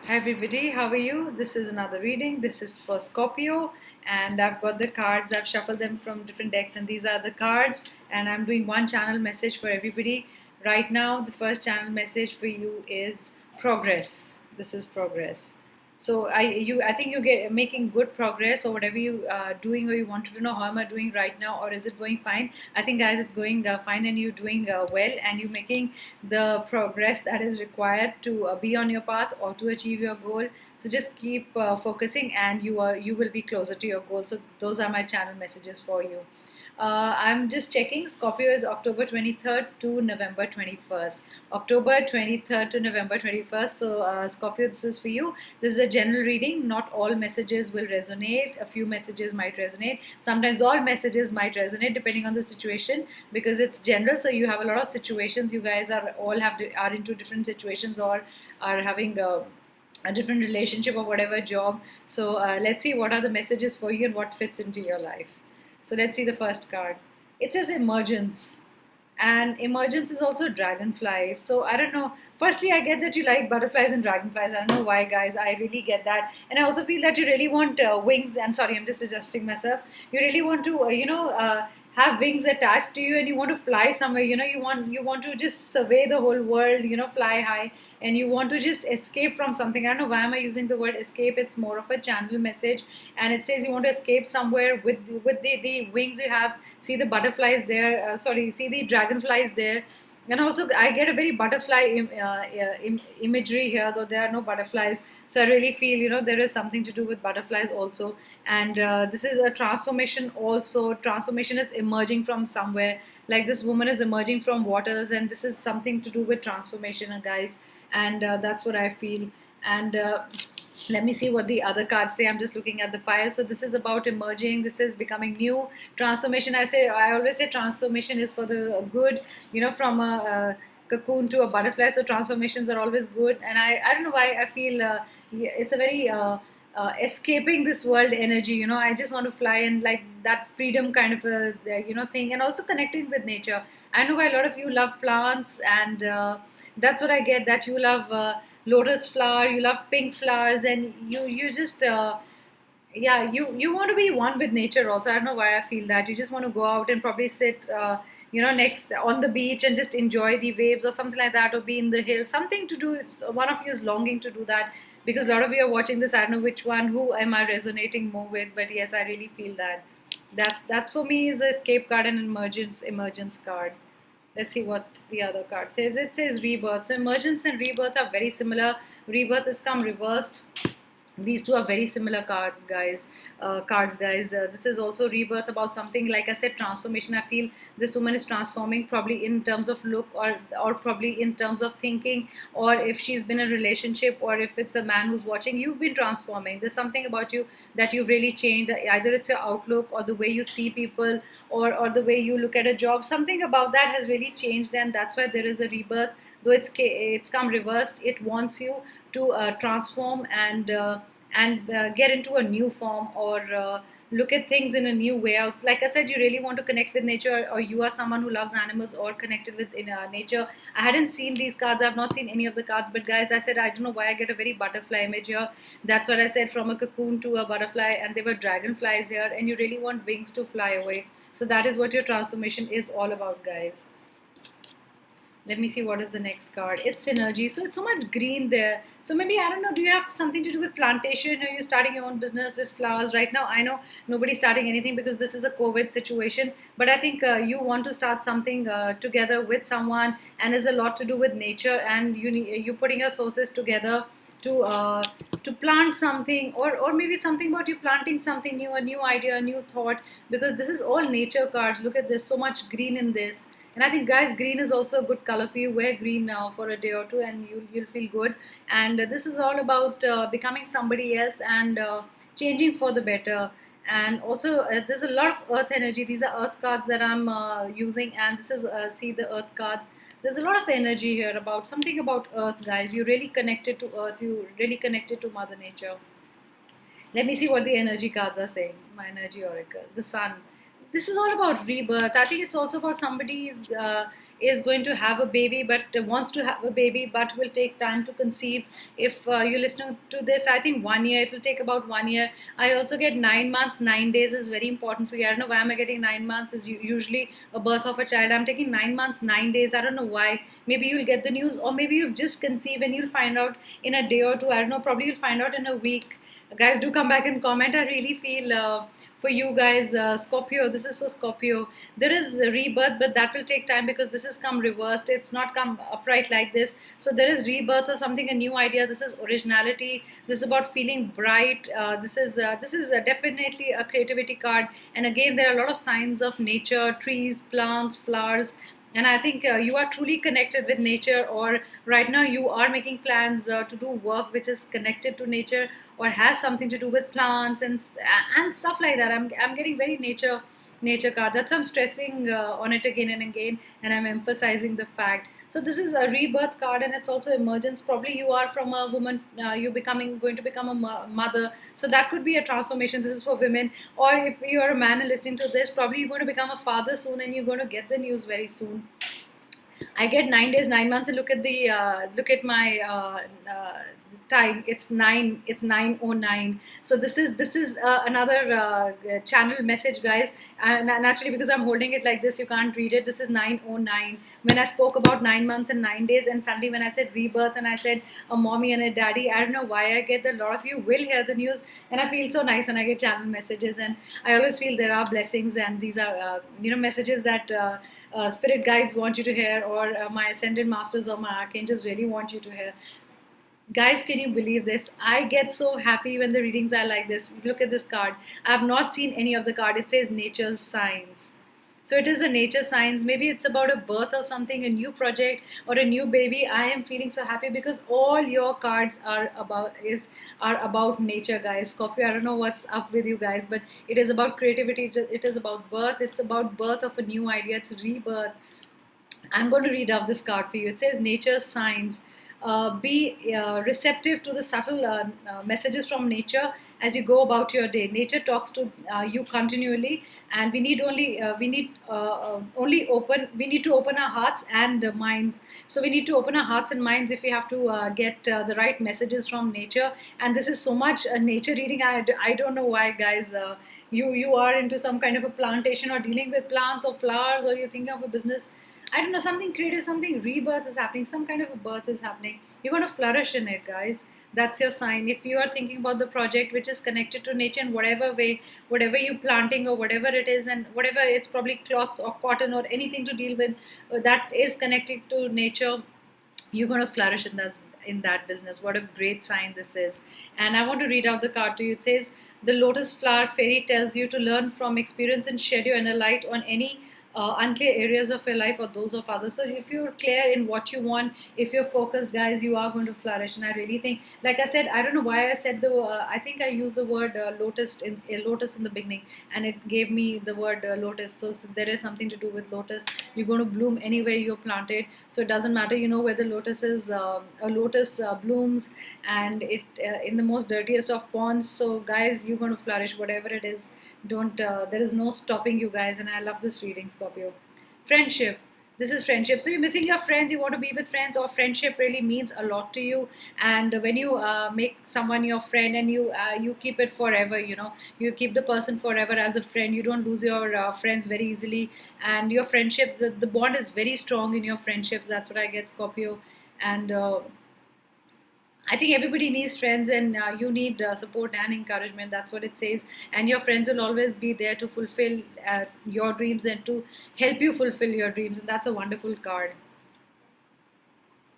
Hi everybody, how are you? This is another reading. This is for Scorpio, and I've got the cards. I've shuffled them from different decks, and these are the cards. And I'm doing one channel message for everybody. Right now, the first channel message for you is progress. This is progress. So I think you get making good progress or whatever you are doing, or you wanted to know how am I doing right now, or is it going fine? I think guys, it's going fine, and you're doing well, and you're making the progress that is required to be on your path or to achieve your goal. So just keep focusing, and you will be closer to your goal. So those are my channel messages for you. I'm just checking. Scorpio is October 23rd to November 21st. October 23rd to November 21st. So, Scorpio, this is for you. This is a general reading. Not all messages will resonate. A few messages might resonate. Sometimes all messages might resonate depending on the situation because it's general. So, you have a lot of situations. You guys are into different situations or are having a different relationship or whatever job. So let's see what are the messages for you and what fits into your life. So let's see the first card. It says emergence. And emergence is also dragonflies. So I don't know. Firstly, I get that you like butterflies and dragonflies. I don't know why, guys. I really get that. And I also feel that you really want wings. And sorry, I'm just adjusting myself. You really want to, have wings attached to you, and you want to fly somewhere. You want to just survey the whole world. Fly high, and you want to just escape from something. I don't know why am I using the word escape. It's more of a channel message, and it says you want to escape somewhere with the wings you have. See the butterflies there. See the dragonflies there. And also, I get a very butterfly imagery here, though there are no butterflies. So I really feel, there is something to do with butterflies also. And this is a transformation also. Transformation is emerging from somewhere. Like this woman is emerging from waters, and this is something to do with transformation, guys. And that's what I feel. And let me see what the other cards say. I'm just looking at the pile. So this is about emerging. This is becoming new. Transformation. I always say transformation is for the good. From a cocoon to a butterfly. So transformations are always good. And I don't know why I feel it's a very escaping this world energy. I just want to fly, and like that freedom kind of a thing, and also connecting with nature. I know why a lot of you love plants, and that's what I get. That you love lotus flower, you love pink flowers, and you just yeah, you want to be one with nature also. I don't know why I feel that. You just want to go out and probably sit next on the beach and just enjoy the waves or something like that, or be in the hills, something to do. One of you is longing to do that, because a lot of you are watching this. I don't know which one, who am I resonating more with, but yes, I really feel that. That for me is a escape card and emergence card. Let's see what the other card says. It says rebirth. So emergence and rebirth are very similar. Rebirth has come reversed. These two are very similar cards, guys. This is also rebirth, about something, like I said, transformation. I feel this woman is transforming, probably in terms of look, or probably in terms of thinking, or if she's been in a relationship, or if it's a man who's watching, you've been transforming. There's something about you that you've really changed. Either it's your outlook, or the way you see people, or the way you look at a job. Something about that has really changed, and that's why there is a rebirth. Though it's come reversed, it wants you to transform, and get into a new form, or look at things in a new way out. Like I said, you really want to connect with nature, or you are someone who loves animals or connected with nature. I hadn't seen these cards. I've not seen any of the cards, but guys, I said I don't know why I get a very butterfly image here. That's what I said, from a cocoon to a butterfly, and there were dragonflies here, and you really want wings to fly away. So that is what your transformation is all about, guys. Let me see what is the next card. It's synergy. So it's so much green there. So maybe, I don't know, do you have something to do with plantation? Are you starting your own business with flowers right now? I know nobody's starting anything because this is a COVID situation, but I think you want to start something together with someone, and is a lot to do with nature, and you putting your sources together to plant something, or maybe something about you planting something new, a new idea, a new thought, because this is all nature cards. Look at this, so much green in this. And I think, guys, green is also a good color for you. Wear green now for a day or two, and you'll feel good. And this is all about becoming somebody else, and changing for the better. And also, there's a lot of earth energy. These are earth cards that I'm using, and this is see the earth cards. There's a lot of energy here about something about earth, guys. You're really connected to earth. You really connected to Mother Nature. Let me see what the energy cards are saying. My energy oracle, the sun. this is all about rebirth. I think it's also about somebody is going to have a baby, but wants to have a baby, but will take time to conceive. If you're listening to this, I think 1 year. It will take about 1 year. I also get 9 months. 9 days is very important for you. I don't know why am I getting 9 months. Is usually a birth of a child. I'm taking 9 months, 9 days. I don't know why. Maybe you'll get the news, or maybe you've just conceived and you'll find out in a day or two. I don't know. Probably you'll find out in a week. Guys, do come back and comment. I really feel for you guys, Scorpio. This is for Scorpio. There is a rebirth, but that will take time because this has come reversed. It's not come upright like this. So there is rebirth or something, a new idea. This is originality. This is about feeling bright. This is definitely a creativity card. And again, there are a lot of signs of nature, trees, plants, flowers. And I think you are truly connected with nature, or right now you are making plans to do work which is connected to nature or has something to do with plants and stuff like that. I'm getting very nature card. That's why I'm stressing on it again and again, and I'm emphasizing the fact. So this is a rebirth card, and it's also emergence. Probably you are from a woman, you're becoming going to become a mother. So that could be a transformation. This is for women. Or if you're a man and listening to this, probably you're going to become a father soon, and you're going to get the news very soon. I get 9 days, 9 months, and look at my time. It's nine. It's 9:09. So this is another channel message, guys. And actually, because I'm holding it like this, you can't read it. This is 9:09. When I spoke about 9 months and 9 days, and suddenly when I said rebirth and I said a mommy and a daddy, I don't know why I get that. A lot of you will hear the news, and I feel so nice, and I get channel messages, and I always feel there are blessings, and these are messages that. Spirit guides want you to hear, or my ascended masters or my archangels really want you to hear. Guys, can you believe this? I get so happy when the readings are like this. Look at this card. I have not seen any of the card. It says nature's signs. So it is a nature signs. Maybe it's about a birth or something, a new project or a new baby. I am feeling so happy because all your cards are about nature, guys. Scorpio, I don't know what's up with you guys, but it is about creativity. It is about birth. It's about birth of a new idea. It's rebirth. I'm going to read out this card for you. It says nature's signs. Be receptive to the subtle messages from nature as you go about your day. Nature talks to you continually, and we need to open our hearts and minds. So we need to open our hearts and minds if we have to get the right messages from nature. And this is so much a nature reading. I don't know why, guys. You are into some kind of a plantation or dealing with plants or flowers, or you're thinking of a business. I don't know, something creative, something rebirth is happening, some kind of a birth is happening. You're going to flourish in it, guys. That's your sign. If you are thinking about the project which is connected to nature in whatever way, whatever you're planting or whatever it is, and whatever it's probably cloths or cotton or anything to deal with that is connected to nature, you're going to flourish in that business. What a great sign this is. And I want to read out the card to you. It says, the lotus flower fairy tells you to learn from experience and shed your inner light on any unclear areas of your life or those of others. So if you're clear in what you want, if you're focused, guys, you are going to flourish. And I really think, like I said, I don't know why I said I think I used the word lotus in the beginning, and it gave me the word lotus. So there is something to do with lotus. You're going to bloom anywhere you're planted. So it doesn't matter, where the lotus is. A lotus blooms, and it in the most dirtiest of ponds. So guys, you're going to flourish whatever it is. Don't There is no stopping you, guys. And I love this reading, Scorpio. Friendship. This is friendship. So you're missing your friends, you want to be with friends, or friendship really means a lot to you. And when you make someone your friend, and you keep it forever, you keep the person forever as a friend. You don't lose your friends very easily. And your friendships, the bond is very strong in your friendships. That's what I get, Scorpio. And I think everybody needs friends, and you need support and encouragement. That's what it says. And your friends will always be there to fulfill your dreams and to help you fulfill your dreams. And that's a wonderful card.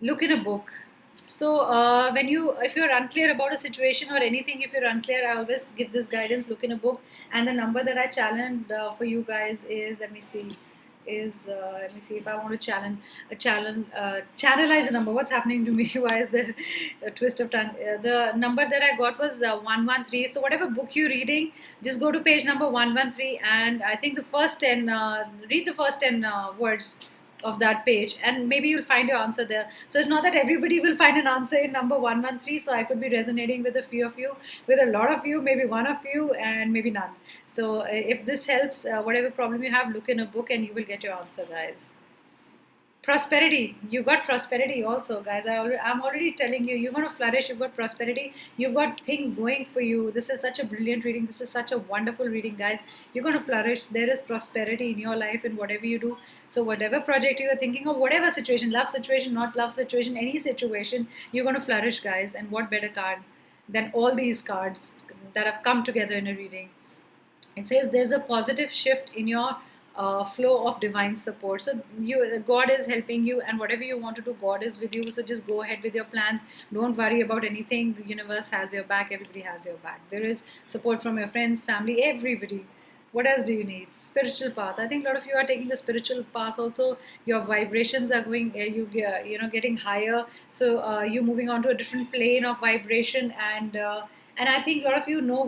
Look in a book. So if you're unclear about a situation or anything, if you're unclear, I always give this guidance. Look in a book. And the number that I challenged for you guys is, let me see if I want to channelize a number. What's happening to me? Why is there a twist of tongue? The number that I got was 113. So whatever book you're reading, just go to page number 113, and I think the first 10 read the first 10 words of that page, and maybe you'll find your answer there. So it's not that everybody will find an answer in number 113. So I could be resonating with a few of you, with a lot of you, maybe one of you, and maybe none. So if this helps, whatever problem you have, look in a book and you will get your answer, guys. Prosperity, you got prosperity also, guys. I'm already telling you, you're going to flourish. You've got prosperity, you've got things going for you. This is such a brilliant reading, this is such a wonderful reading, guys. You're going to flourish. There is prosperity in your life in whatever you do. So whatever project you are thinking of, whatever situation, love situation, not love situation, any situation, you're going to flourish, guys. And what better card than all these cards that have come together in a reading? It says there's a positive shift in your flow of divine support. So God is helping you, and whatever you want to do, God is with you. So just go ahead with your plans. Don't worry about anything. The universe has your back. Everybody has your back. There is support from your friends, family, everybody. What else do you need? Spiritual path. I think a lot of you are taking a spiritual path also. Your vibrations are going, getting higher. So you're moving on to a different plane of vibration, and I think a lot of you know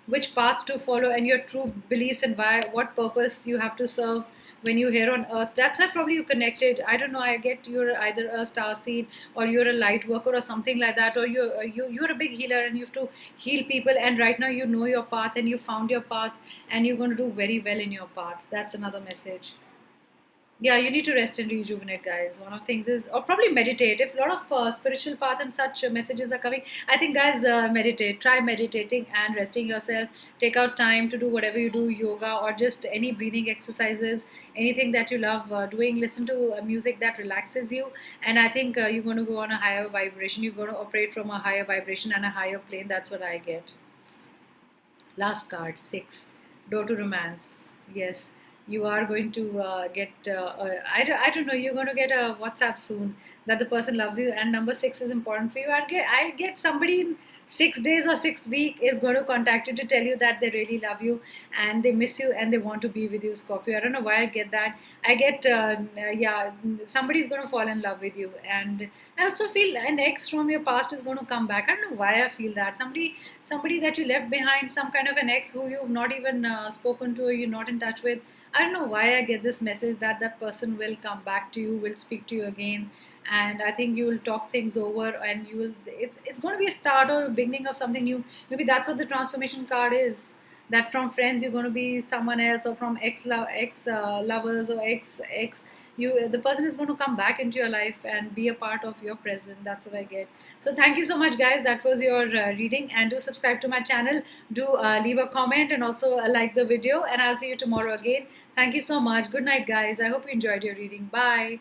which paths to follow and your true beliefs and why, what purpose you have to serve when you're here on earth. That's why probably you connected. I don't know, I get you're either a star seed or you're a light worker or something like that, or you're a big healer and you have to heal people, and right now you know your path and you found your path and you're going to do very well in your path. That's another message. Yeah, you need to rest and rejuvenate, guys. One of the things is, or probably meditate. If a lot of spiritual path and such messages are coming, I think, guys, meditate. Try meditating and resting yourself. Take out time to do whatever you do, yoga or just any breathing exercises, anything that you love doing. Listen to music that relaxes you, and I think you're going to go on a higher vibration. You're going to operate from a higher vibration and a higher plane. That's what I get. Last card, 6. Door to romance. Yes, you are going to get, I don't know, you're going to get a WhatsApp soon that the person loves you, and number 6 is important for you. I get somebody in 6 days or 6 weeks is going to contact you to tell you that they really love you and they miss you and they want to be with you, Scorpio. I don't know why I get that. I get, yeah, somebody's going to fall in love with you. And I also feel an ex from your past is going to come back. I don't know why I feel that. Somebody that you left behind, some kind of an ex who you've not even spoken to or you're not in touch with. I don't know why I get this message that that person will come back to you, will speak to you again, and I think you will talk things over, and you will. It's going to be a start or a beginning of something new. Maybe that's what the transformation card is. That from friends you're going to be someone else, or from ex lovers or ex. The person is going to come back into your life and be a part of your present. That's what I get. So thank you so much, guys. That was your reading, and do subscribe to my channel. Do leave a comment and also like the video, and I'll see you tomorrow again. Thank you so much. Good night, guys. I hope you enjoyed your reading. Bye.